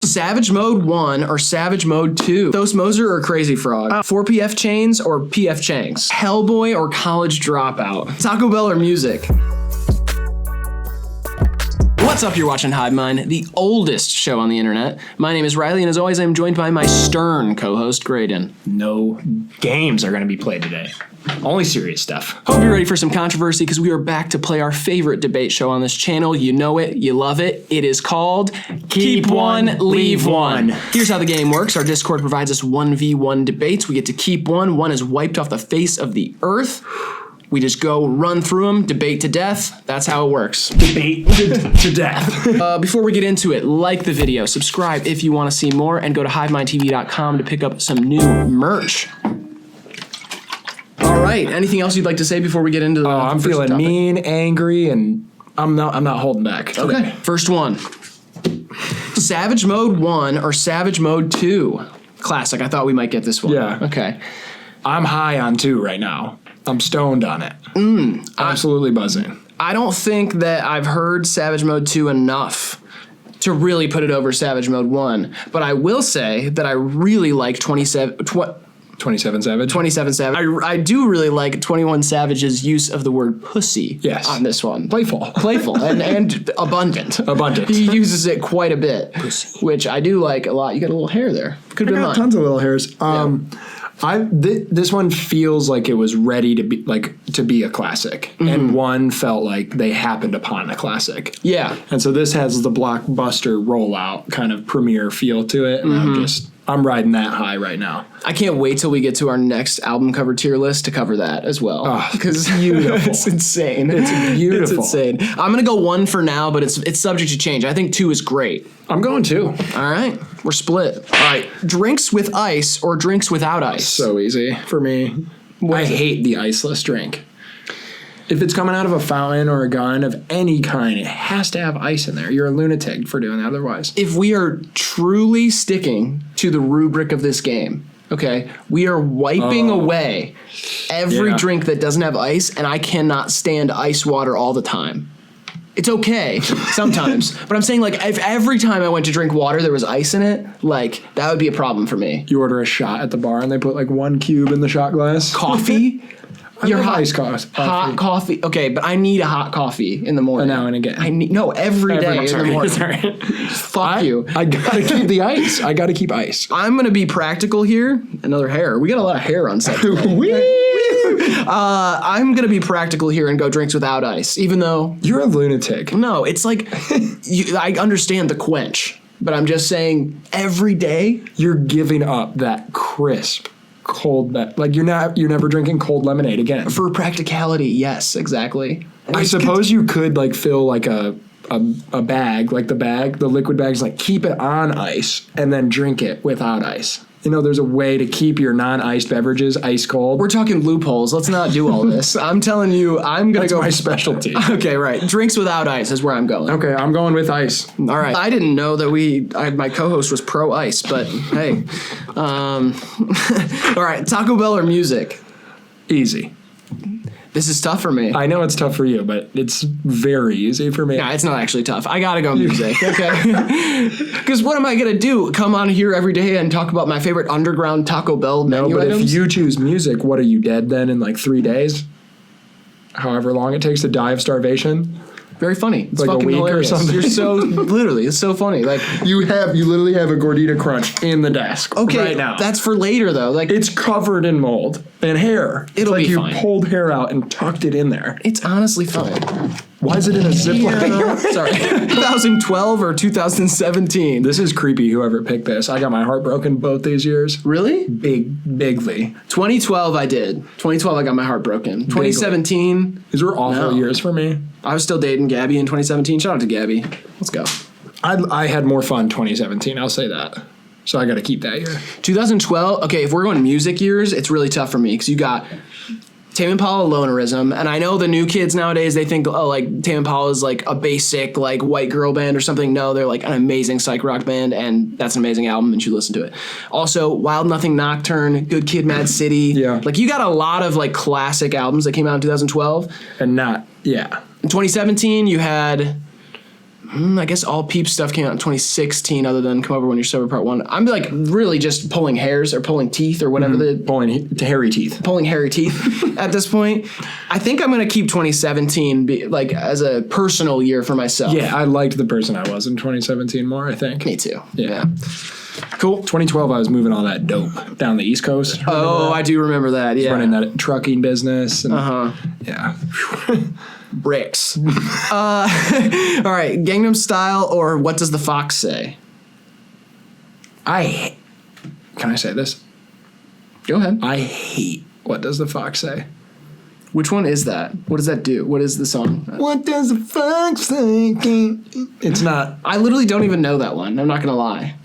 Savage Mode 1 or Savage Mode 2? Thos, Moser, or Crazy Frog? 4 PF Chains or PF Changs? Hellboy or College Dropout? Taco Bell or music? What's up? You're watching HIVEMIND, the oldest show on the internet. My name is Riley, and as always, I'm joined by my stern co-host, Graydon. No games are going to be played today. Only serious stuff. Hope you're ready for some controversy, because we are back to play our favorite debate show on this channel. You know it, you love it. It is called Keep One, Leave One. Here's how the game works. Our Discord provides us 1v1 debates. We get to keep one. One is wiped off the face of the earth. We just go run through them, debate to death. That's how it works. Debate to death. Before we get into it, like the video, subscribe if you want to see more, and go to HIVEMINDTV.com to pick up some new merch. All right, anything else you'd like to say before we get into the I'm feeling topic? mean, angry, and I'm not holding back. Okay, first one. Savage Mode 1 or Savage Mode 2? Classic, I thought we might get this one. Yeah. Okay. I'm high on 2 right now. I'm stoned on it. Absolutely buzzing. I don't think that I've heard Savage Mode 2 enough to really put it over Savage Mode 1. But I will say that I really like 27 Savage. I do really like 21 Savage's use of the word pussy on this one. Playful. and abundant. He uses it quite a bit, pussy. Which I do like a lot. You got a little hair there. Could have been mine. Tons of little hairs. This one feels like it was ready to be a classic, and one felt like they happened upon a classic. Yeah, and so this has the blockbuster rollout kind of premiere feel to it, and I'm riding that high right now. I can't wait till we get to our next album cover tier list to cover that as well. Because beautiful, it's insane. It's beautiful. It's insane. I'm gonna go 1 for now, but it's subject to change. I think 2 is great. I'm going 2. All right, we're split. All right, drinks with ice or drinks without ice? So easy for me. I hate the iceless drink. If it's coming out of a fountain or a gun of any kind, it has to have ice in there. You're a lunatic for doing that otherwise. If we are truly sticking to the rubric of this game, okay, we are wiping away every drink that doesn't have ice, and I cannot stand ice water all the time. It's okay sometimes, but I'm saying, like, if every time I went to drink water there was ice in it, like, that would be a problem for me. You order a shot at the bar and they put like 1 cube in the shot glass. Coffee? Your iced coffee. Hot coffee. Okay, but I need a hot coffee in the morning. Now and again. Every day in the morning. Sorry. Fuck you. I gotta keep the ice. I gotta keep ice. I'm gonna be practical here. Another hair. We got a lot of hair on set today. I'm gonna be practical here and go drinks without ice, even though you're a lunatic. No, it's like I understand the quench, but I'm just saying every day you're giving up that crisp cold, like you're never drinking cold lemonade again. For practicality, yes, exactly. I suppose you could like fill like a bag, like the liquid bags, like keep it on ice and then drink it without ice. You know, there's a way to keep your non-iced beverages ice cold. We're talking loopholes. Let's not do all this. I'm telling you, I'm going to go. That's my specialty. Okay, right. Drinks without ice is where I'm going. Okay, I'm going with ice. All right. I didn't know that my co-host was pro ice, but hey. All right. Taco Bell or music? Easy. This is tough for me. I know it's tough for you, but it's very easy for me. Yeah, it's not actually tough. I gotta go music, okay? Because what am I gonna do? Come on here every day and talk about my favorite underground Taco Bell menu items? If you choose music, what are you, dead then in like 3 days? However long it takes to die of starvation? Very funny. It's like fucking a week hilarious. or something. You're so literally, it's so funny. Like you literally have a gordita crunch in the desk right now. That's for later though. Like it's covered in mold and hair. It'll be fine. You pulled hair out and tucked it in there. It's honestly fine. Why is it in a Ziploc? Sorry. 2012 or 2017? This is creepy, whoever picked this. I got my heart broken both these years. Really? Bigly. 2012 I did. 2012 I got my heart broken. 2017. These were awful years for me. I was still dating Gabby in 2017. Shout out to Gabby. Let's go. I had more fun 2017, I'll say that. So I got to keep that year. 2012, okay, if we're going music years, it's really tough for me because you got Tame Impala, Lonerism, and I know the new kids nowadays, they think, oh, like, Tame Impala is like a basic, like, white girl band or something. No, they're like an amazing psych rock band, and that's an amazing album, and you listen to it. Also, Wild Nothing Nocturne, Good Kid, Mad City. Yeah. Like, you got a lot of, like, classic albums that came out in 2012. And not, yeah. In 2017, you had I guess all Peep stuff came out in 2016 other than Come Over When You're Sober Part 1. I'm like really just pulling hairs or pulling teeth or whatever Pulling hairy teeth. Pulling hairy teeth at this point. I think I'm going to keep 2017 like as a personal year for myself. Yeah, I liked the person I was in 2017 more, I think. Me too. Yeah. Cool. 2012, I was moving all that dope down the East Coast. Oh, I do remember that. Yeah. Running that trucking business. And, Yeah. Bricks. All right. Gangnam Style or What Does the Fox Say? Can I say this? Go ahead. I hate What Does the Fox Say? Which one is that? What does that do? What is the song? What does the fox say? It's not. I literally don't even know that one. I'm not going to lie.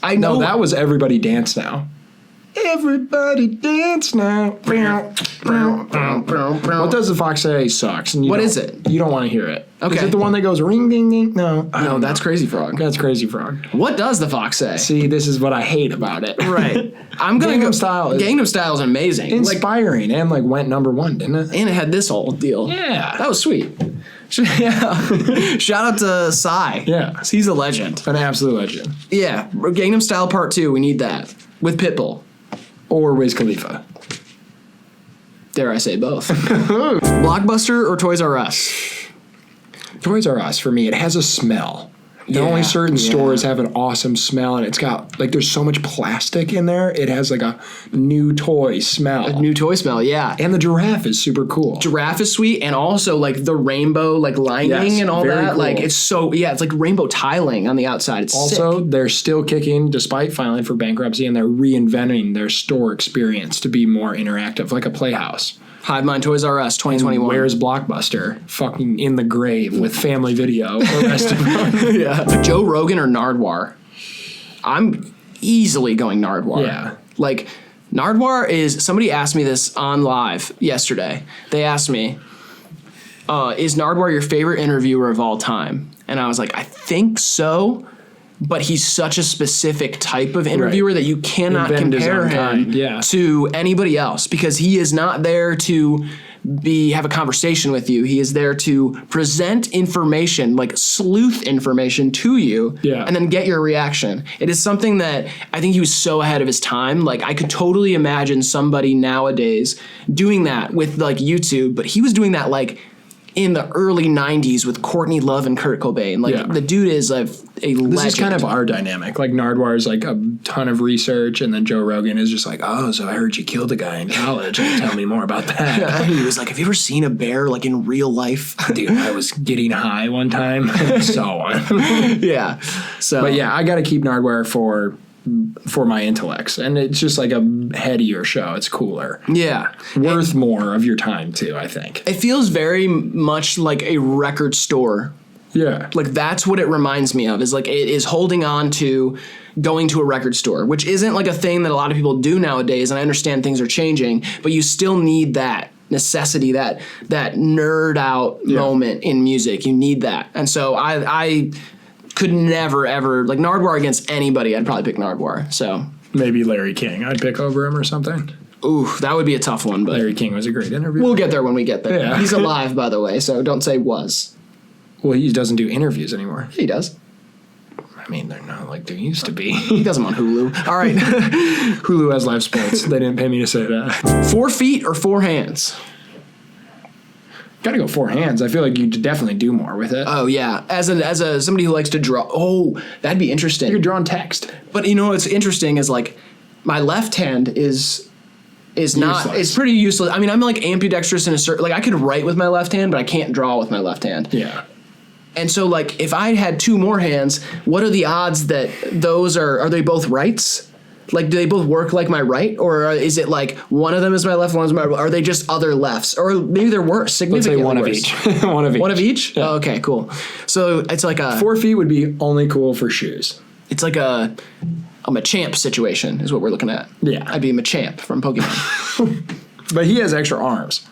I know. No, that was Everybody Dance Now. Everybody dance now. What Does the Fox Say sucks. And what is it? You don't want to hear it. Okay. Is it the one that goes ring ding ding? No. No, that's Crazy Frog. That's Crazy Frog. What does the Fox say? See, this is what I hate about it. Right. I'm gonna Gangnam Style is Gangnam Style is amazing. Inspiring and like went #1, didn't it? And it had this whole deal. Yeah. That was sweet. Yeah. Shout out to Psy. Yeah. He's a legend. An absolute legend. Yeah. Gangnam Style Part 2, we need that. With Pitbull. Or Wiz Khalifa. Dare I say both. Blockbuster or Toys R Us? Toys R Us, for me, it has a smell. Only certain stores have an awesome smell, and it's got, like, there's so much plastic in there, it has, like, a new toy smell. A new toy smell, yeah. And the giraffe is super cool. Giraffe is sweet, and also, like, the rainbow, like, lining and all that. Cool. Like, it's so, it's like rainbow tiling on the outside. It's also, sick. They're still kicking, despite filing for bankruptcy, and they're reinventing their store experience to be more interactive, like a playhouse. HIVEMIND Toys R Us 2021. Where's Blockbuster? Fucking in the grave with Family Video. Yeah. Joe Rogan or Nardwuar? I'm easily going Nardwuar. Yeah. Like, Nardwuar is, somebody asked me this on live yesterday. They asked me, is Nardwuar your favorite interviewer of all time? And I was like, I think so. But he's such a specific type of interviewer that you cannot compare him to anybody else because he is not there to have a conversation with you. He is there to present information, like sleuth information to you and then get your reaction. It is something that I think he was so ahead of his time. Like I could totally imagine somebody nowadays doing that with like YouTube, but he was doing that like in the early 90s with Courtney Love and Kurt Cobain. Like the dude is a legend. This is kind of our dynamic. Like Nardwuar is like a ton of research, and then Joe Rogan is just like, oh, so I heard you killed a guy in college. Tell me more about that. He was like, have you ever seen a bear like in real life? Dude, I was getting high one time. So on. Yeah. So, but yeah, I got to keep Nardwuar for my intellects, and it's just like a headier show. It's cooler. Yeah. Worth more of your time too, I think. It feels very much like a record store. Yeah. Like that's what it reminds me of, is like it is holding on to going to a record store, which isn't like a thing that a lot of people do nowadays, and I understand things are changing, but you still need that necessity, that nerd out moment in music. You need that. And so I could never, ever, like Nardwuar against anybody, I'd probably pick Nardwuar. So maybe Larry King I'd pick over him or something. Ooh, that would be a tough one. But Larry King was a great interview. We'll get there when we get there. Yeah. He's alive, by the way, so don't say was. Well, he doesn't do interviews anymore. He does. I mean, they're not like they used to be. He does them on Hulu. All right. Hulu has live sports. They didn't pay me to say that. 4 feet or 4 hands? Gotta go 4 hands. I feel like you definitely do more with it. Oh yeah, as a somebody who likes to draw. Oh, that'd be interesting. You could draw in text. But you know what's interesting is like my left hand is not. Useless. It's pretty useless. I mean, I'm like ambidextrous in a certain. Like I could write with my left hand, but I can't draw with my left hand. Yeah. And so like if I had 2 more hands, what are the odds that those are they both rights? Like, do they both work like my right? Or is it like one of them is my left, one is my right? Are they just other lefts? Or maybe they're worse, significantly Let's say one worse. of each. One of each. One of each? Yeah. Oh, okay, cool. So it's like a... 4 feet would be only cool for shoes. It's like a Machamp situation is what we're looking at. Yeah. I'd be Machamp from Pokemon. But he has extra arms.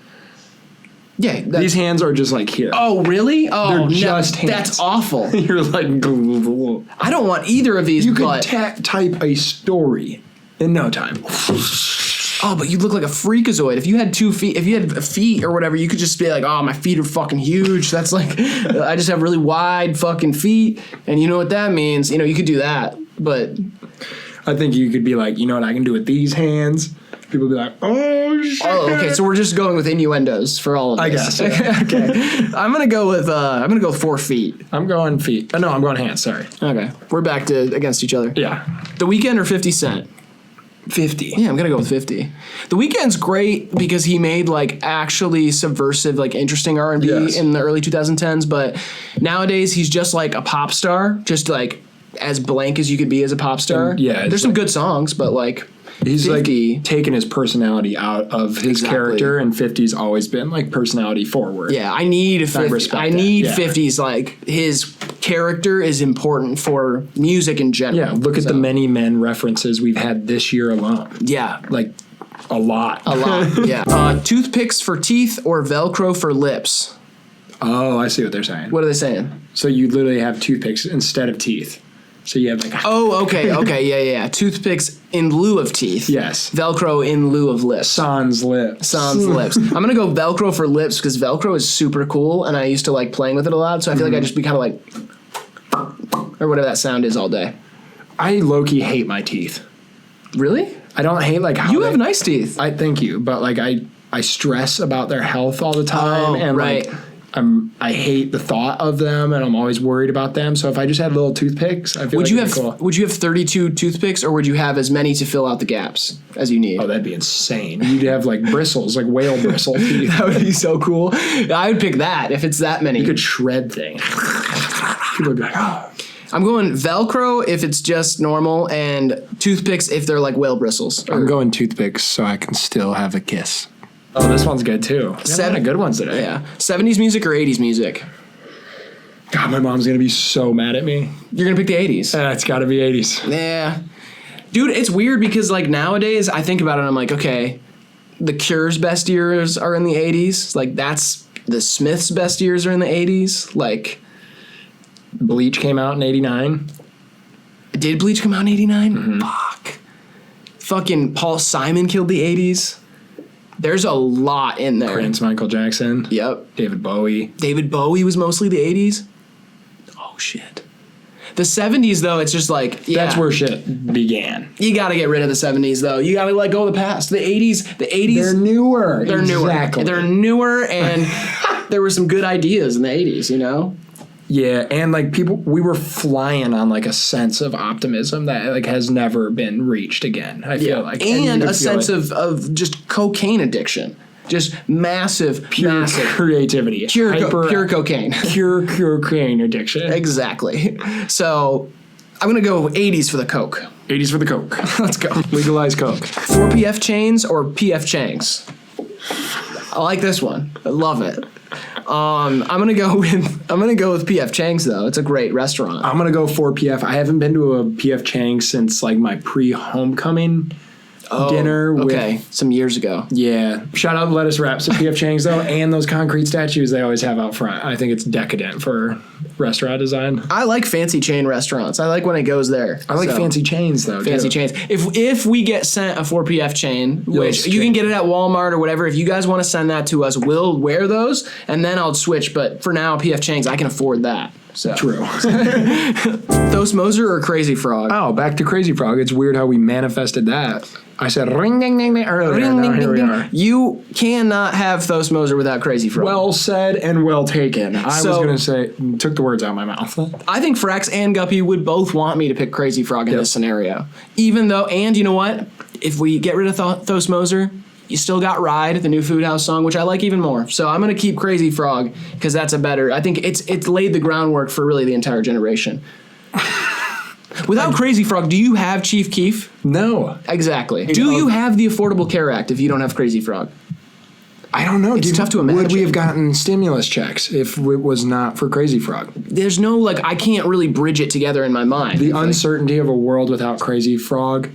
Yeah. These hands are just like here. Oh, really? Oh, They're no, just hands. That's awful. You're like... I don't want either of these, You but... could type a story in no time. Oh, but you look like a freakazoid. If you had 2 feet, if you had feet or whatever, you could just be like, oh, my feet are fucking huge. That's like, I just have really wide fucking feet. And you know what that means? You know, you could do that. But I think you could be like, you know what I can do with these hands? People be like, oh, shit. Oh, okay. So we're just going with innuendos for all of this. I guess. Yeah. Okay. I'm gonna go with 4 feet. I'm going feet. No, I'm going hands. Sorry. Okay. We're back to against each other. Yeah. The Weeknd or 50 Cent? 50. Yeah, I'm gonna go with 50. The Weeknd's great because he made like actually subversive, like interesting R&B in the early 2010s. But nowadays he's just like a pop star, just like as blank as you could be as a pop star. And, yeah, there's some good songs, but like. He's 50, like taken his personality out of his character, and 50's always been like personality forward. Yeah, I need 50s. Like his character is important for music in general. Yeah, look at the many men references we've had this year alone. Yeah, like a lot. Yeah. Toothpicks for teeth or Velcro for lips? Oh, I see what they're saying. What are they saying? So you literally have toothpicks instead of teeth. So you have like okay, yeah. Toothpicks in lieu of teeth. Yes. Velcro in lieu of lips. Sans lips. I'm gonna go Velcro for lips because Velcro is super cool, and I used to like playing with it a lot. So I feel like I just be kind of like, or whatever that sound is all day. I low-key hate my teeth. Really? I don't hate like how you have nice teeth. I thank you, but like I stress about their health all the time, and right. like I hate the thought of them, and I'm always worried about them. So if I just had little toothpicks, I feel would like you it'd have be cool. Would you have 32 toothpicks, or would you have as many to fill out the gaps as you need? Oh, that'd be insane. You'd have like bristles, like whale bristle teeth. That would be so cool. I would pick that if it's that many. You could shred things. People would be like, oh. I'm going Velcro if it's just normal, and toothpicks if they're like whale bristles. I'm going toothpicks so I can still have a kiss. Oh, this one's good too. 7 good ones today. Yeah. 70s music or 80s music? God, my mom's going to be so mad at me. You're going to pick the 80s? It's got to be 80s. Yeah. Dude, it's weird because like nowadays I think about it and I'm like, okay, the Cure's best years are in the 80s. Like that's the Smiths' best years are in the 80s. Like Bleach came out in 89. Did Bleach come out in 89? Mm-hmm. Fuck. Fucking Paul Simon killed the 80s. There's a lot in there. Prince, Michael Jackson. Yep. David Bowie. David Bowie was mostly the 80s. Oh, shit. The 70s, though, it's just like, yeah. That's where shit began. You got to get rid of the 70s, though. You got to let go of the past. The 80s. They're newer. They're exactly. newer. They're newer, and there were some good ideas in the 80s, you know? Yeah, and like we were flying on like a sense of optimism that like has never been reached again. I feel like, and a sense of just cocaine addiction, just massive creativity, pure cocaine, pure cocaine addiction. Exactly. So I'm gonna go 80s for the coke. 80s for the coke. Let's go. Legalize coke. 4 PF Chains or PF Changs? I like this one. I love it. I'm gonna go with PF Chang's though. It's a great restaurant. I'm gonna go for PF. I haven't been to a PF Chang since like my pre-homecoming dinner. Okay, some years ago. Yeah. Shout out lettuce wraps at PF Chang's though, and those concrete statues they always have out front. I think it's decadent for restaurant design. I like fancy chain restaurants. I like when it goes there. I like fancy chains though. Fancy chains. If we get sent a 4PF chain, which you can get it at Walmart or whatever, if you guys want to send that to us, we'll wear those and then I'll switch. But for now, PF Chang's, I can afford that. So. True. Thos Moser or Crazy Frog? Oh, back to Crazy Frog. It's weird how we manifested that. I said ring ding ding ding earlier. Ring, ding, here ding, we are. You cannot have Thos Moser without Crazy Frog. Well said and well taken. I was going to say, took the words out of my mouth. I think Frax and Guppy would both want me to pick Crazy Frog in this scenario. Even though, and you know what? If we get rid of Thos Moser, you still got Ride, the new Food House song, which I like even more. So I'm going to keep Crazy Frog because that's a better, I think it's laid the groundwork for really the entire generation. Without Crazy Frog, do you have Chief Keef? No. Exactly. Do you have the Affordable Care Act if you don't have Crazy Frog? I don't know. It's tough to imagine. Would we have gotten stimulus checks if it was not for Crazy Frog? There's no, like, I can't really bridge it together in my mind. The uncertainty of a world without Crazy Frog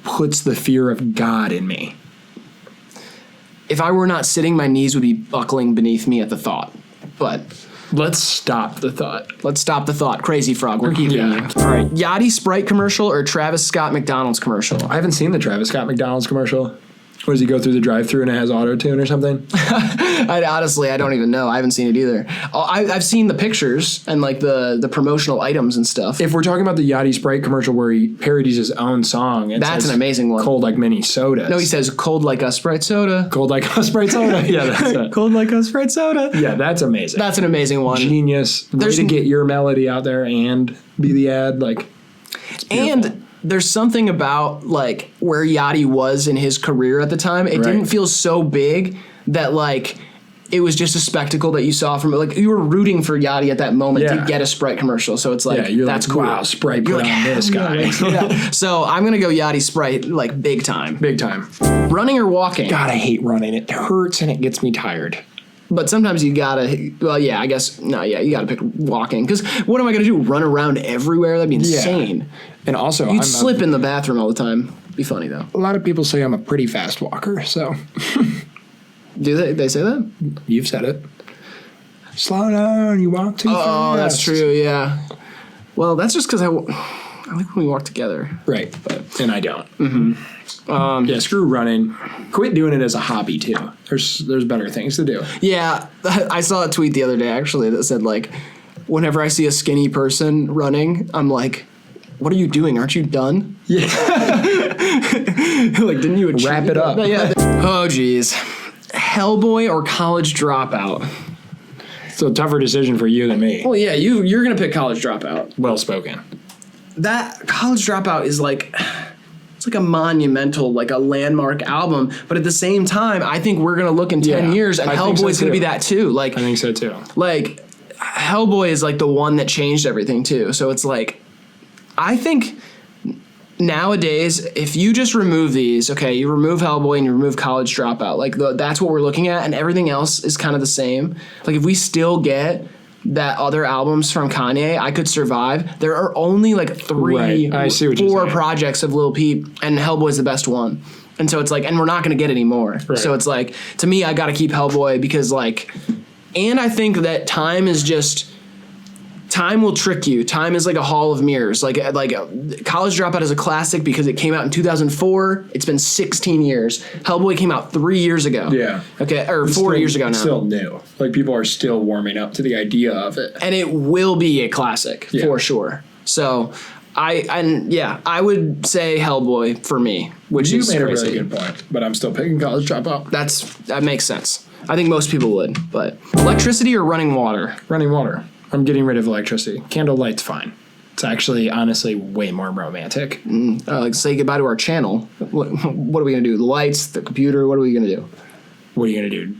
puts the fear of God in me. If I were not sitting, my knees would be buckling beneath me at the thought. But let's stop the thought. Let's stop the thought. Crazy Frog, we're keeping you. All right. Yachty Sprite commercial or Travis Scott McDonald's commercial? I haven't seen the Travis Scott McDonald's commercial. What does he go through the drive-thru and it has auto-tune or something? I don't even know. I haven't seen it either. I've seen the pictures and like the promotional items and stuff. If we're talking about the Yachty Sprite commercial where he parodies his own song, that's an amazing one. Cold like mini sodas. No, he says cold like a Sprite soda. Cold like a Sprite soda. Yeah, that's it. Cold like a Sprite soda. Yeah, that's amazing. That's an amazing one. Genius. Way to get your melody out there and be the ad. Like, it's beautiful. And there's something about like where Yachty was in his career at the time. It didn't feel so big that like it was just a spectacle that you saw from it. Like you were rooting for Yachty at that moment to get a Sprite commercial. So it's like, that's like, cool. Wow, Sprite put on this guy. So I'm going to go Yachty Sprite like big time. Big time. Running or walking? God, I hate running. It hurts and it gets me tired. But sometimes you gotta, I guess, you gotta pick walking. Because what am I gonna do? Run around everywhere? That'd be insane. And also, you'd slip in the bathroom all the time. Be funny though. A lot of people say I'm a pretty fast walker, so. Do they say that? You've said it. Slow down, you walk too fast. Oh, that's true, yeah. Well, that's just because I like when we walk together. Right, and I don't. Mm-hmm. Screw running. Quit doing it as a hobby, too. There's better things to do. Yeah, I saw a tweet the other day, actually, that said, like, whenever I see a skinny person running, I'm like, what are you doing? Aren't you done? Yeah. Like, didn't you wrap it up? Yeah. Oh, geez. Hellboy or College Dropout? It's a tougher decision for you than me. Well, yeah, you're going to pick College Dropout. Well spoken. That College Dropout is like, it's like a monumental, like a landmark album. But at the same time, I think we're going to look in 10 years and Hellboy's going to be that too. Like, I think so too. Like, Hellboy is like the one that changed everything too. So it's like, I think nowadays, if you just remove these, okay, you remove Hellboy and you remove College Dropout, like that's what we're looking at, and everything else is kind of the same. Like if we still get that other albums from Kanye, I could survive. There are only like 4 projects of Lil Peep, and Hellboy's the best one. And so it's like, and we're not going to get any more. Right. So it's like, to me, I got to keep Hellboy because like, and I think that time will trick you. Time is like a hall of mirrors. Like College Dropout is a classic because it came out in 2004. It's been 16 years. Hellboy came out 3 years ago. Yeah. Okay, or 4 years ago now. It's still new. Like people are still warming up to the idea of it. And it will be a classic for sure. So I would say Hellboy for me, which is crazy. You made a really good point, but I'm still picking College Dropout. That makes sense. I think most people would, but electricity or running water? Running water. I'm getting rid of electricity. Candlelight's fine. It's actually, honestly, way more romantic. Like say goodbye to our channel. What are we going to do? The lights, the computer, what are we going to do? What are you going to do?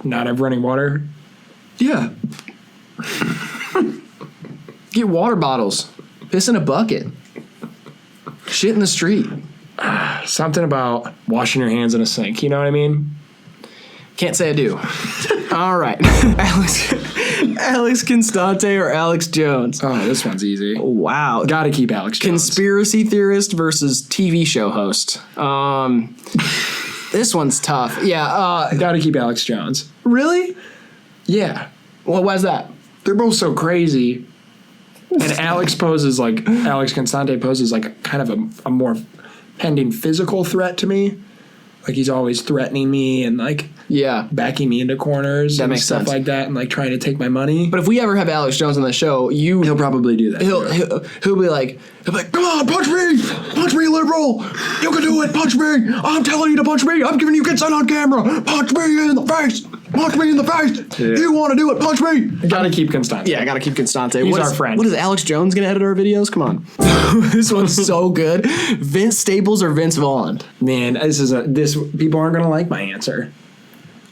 Not have running water? Yeah. Get water bottles. Piss in a bucket. Shit in the street. Something about washing your hands in a sink. You know what I mean? Can't say I do. All right. Alex Constante or Alex Jones? Oh, this one's easy. Wow. Gotta keep Alex Jones. Conspiracy theorist versus TV show host. This one's tough. Yeah. Gotta keep Alex Jones. Really? Yeah. Well, why's that? They're both so crazy. And Alex Constante poses like kind of a more pending physical threat to me. Like he's always threatening me and like backing me into corners and stuff like that and like trying to take my money. But if we ever have Alex Jones on the show, he'll probably do that. He'll be like, come on, punch me, liberal. You can do it, punch me. I'm telling you to punch me. I'm giving you consent on camera. Punch me in the face. Punch me in the face. Yeah. You want to do it, punch me. I gotta keep Constante. Yeah, I gotta keep Constante. He's our friend. What is Alex Jones gonna edit our videos? Come on. This one's so good. Vince Staples or Vince Vaughn? Man, people aren't gonna like my answer.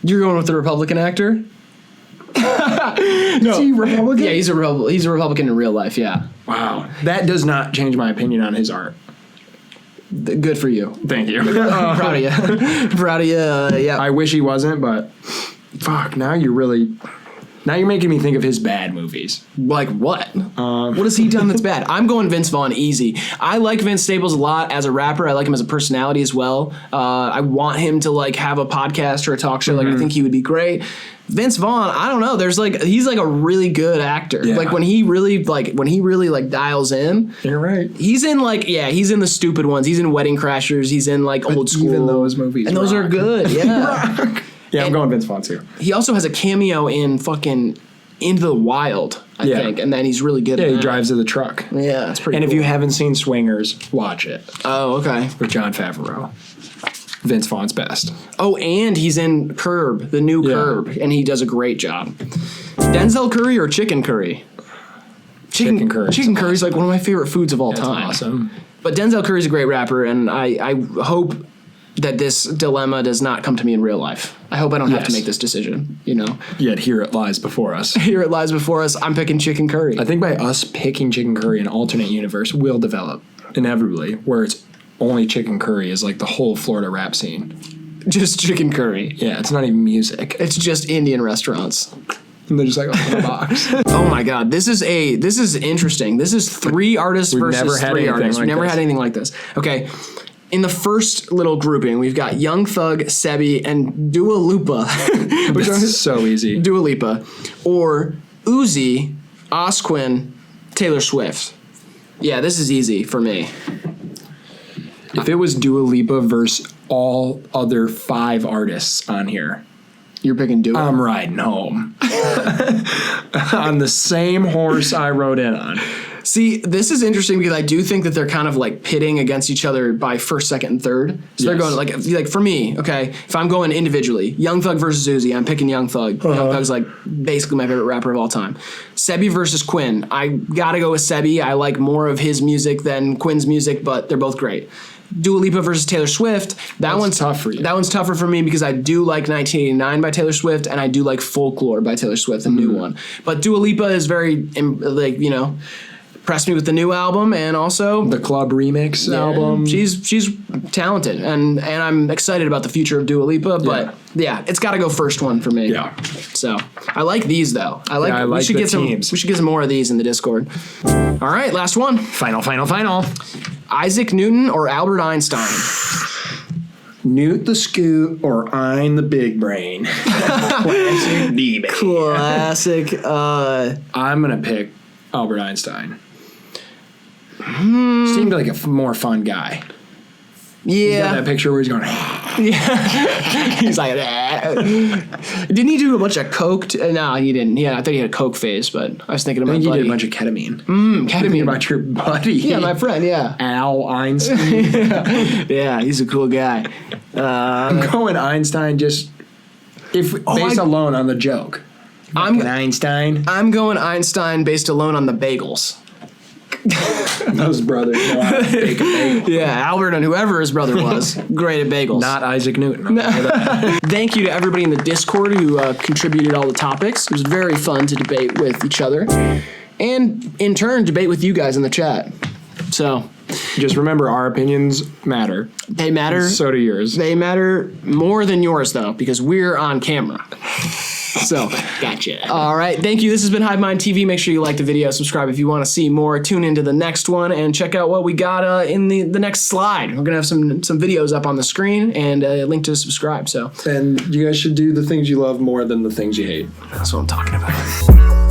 You're going with the Republican actor? No. Is he Republican? Yeah, he's a Republican in real life, yeah. Wow. That does not change my opinion on his art. Good for you. Thank you. Proud of you. Proud of you, yeah. I wish he wasn't, but fuck, now you're really... Now you're making me think of his bad movies. Like what? What has he done that's bad? I'm going Vince Vaughn easy. I like Vince Staples a lot as a rapper. I like him as a personality as well. I want him to like have a podcast or a talk show. Like I think he would be great. Vince Vaughn, I don't know. He's like a really good actor. Yeah. Like when he really dials in. You're right. He's in he's in the stupid ones. He's in Wedding Crashers. He's in like Old School. Even those movies, and those are good. Yeah. Rock. Yeah, I'm going Vince Vaughn too. He also has a cameo in fucking Into the Wild, I think, and then he's really good. Yeah, at he that. drives to the truck. Yeah, that's pretty. And cool. if you haven't seen Swingers, watch it oh, okay. with Jon Favreau. Vince Vaughn's best. Oh, and he's in Curb, the new Curb, and he does a great job. Denzel curry or chicken curry? Chicken curry. Chicken curry is like one of my favorite foods of all That's time. awesome. But Denzel Curry's a great rapper, and I hope that this dilemma does not come to me in real life. I hope I don't have to make this decision, you know? Yet here it lies before us. Here it lies before us. I'm picking chicken curry. I think by us picking chicken curry, an alternate universe will develop inevitably where it's only chicken curry is like the whole Florida rap scene. Just chicken curry. Yeah, it's not even music. It's just Indian restaurants. And they're just like open the box. Oh my God, this is interesting. This is three artists versus never had three anything artists. We've like never this. had anything like this. Okay. In the first little grouping, we've got Young Thug, Sebi, and Dua Lipa. Which one is so easy. Dua Lipa. Or Uzi, OSQUINN, Taylor Swift. Yeah, this is easy for me. If it was Dua Lipa versus all other 5 artists on here, You're picking Dua. I'm riding home. On the same horse I rode in on. See, this is interesting because I do think that they're kind of like pitting against each other by first, second, and third. So they're going like for me, okay, if I'm going individually, Young Thug versus Uzi, I'm picking Young Thug. Young Thug's like basically my favorite rapper of all time. Sebi versus Quinn. I gotta go with Sebi. I like more of his music than Quinn's music, but they're both great. Dua Lipa versus Taylor Swift. That one's tough for you. That one's tougher for me because I do like 1989 by Taylor Swift and I do like Folklore by Taylor Swift, the new one. But Dua Lipa is very like, you know, impressed me with the new album and also The Club Remix album. She's talented and I'm excited about the future of Dua Lipa, but yeah, it's got to go first one for me. Yeah. So I like these though. I like we should the get teams. We should get some more of these in the Discord. All right, last one. Final. Isaac Newton or Albert Einstein? Newt the Scoot or Ein the Big Brain. Classic D-Baby. Classic. I'm going to pick Albert Einstein. Seemed like a more fun guy. You got Yeah. that picture where he's going, He's like, didn't he do a bunch of coke? No, he didn't. Yeah, I thought he had a coke phase, but I was thinking I about think he buddy. did a bunch of ketamine. ketamine. Thinking about your buddy. Yeah, my friend. Yeah. Al Einstein. Yeah, he's a cool guy. I'm going Einstein just based alone on the joke. I'm Einstein. I'm going Einstein based alone on the bagels. Those brothers know how to bake a bagel. Yeah, Albert and whoever his brother was, great at bagels. Not Isaac Newton. Thank you to everybody in the Discord who contributed all the topics. It was very fun to debate with each other, and in turn debate with you guys in the chat. So Just remember, our opinions matter. they matter. So do yours. They matter more than yours though, because we're on camera. So, Gotcha. all right. Thank you. This has been HiveMind TV. Make sure you like the video, subscribe if you want to see more. Tune into the next one and check out what we got in the next slide. We're gonna have some videos up on the screen and a link to subscribe. So And you guys should do the things you love more than the things you hate. that's what I'm talking about.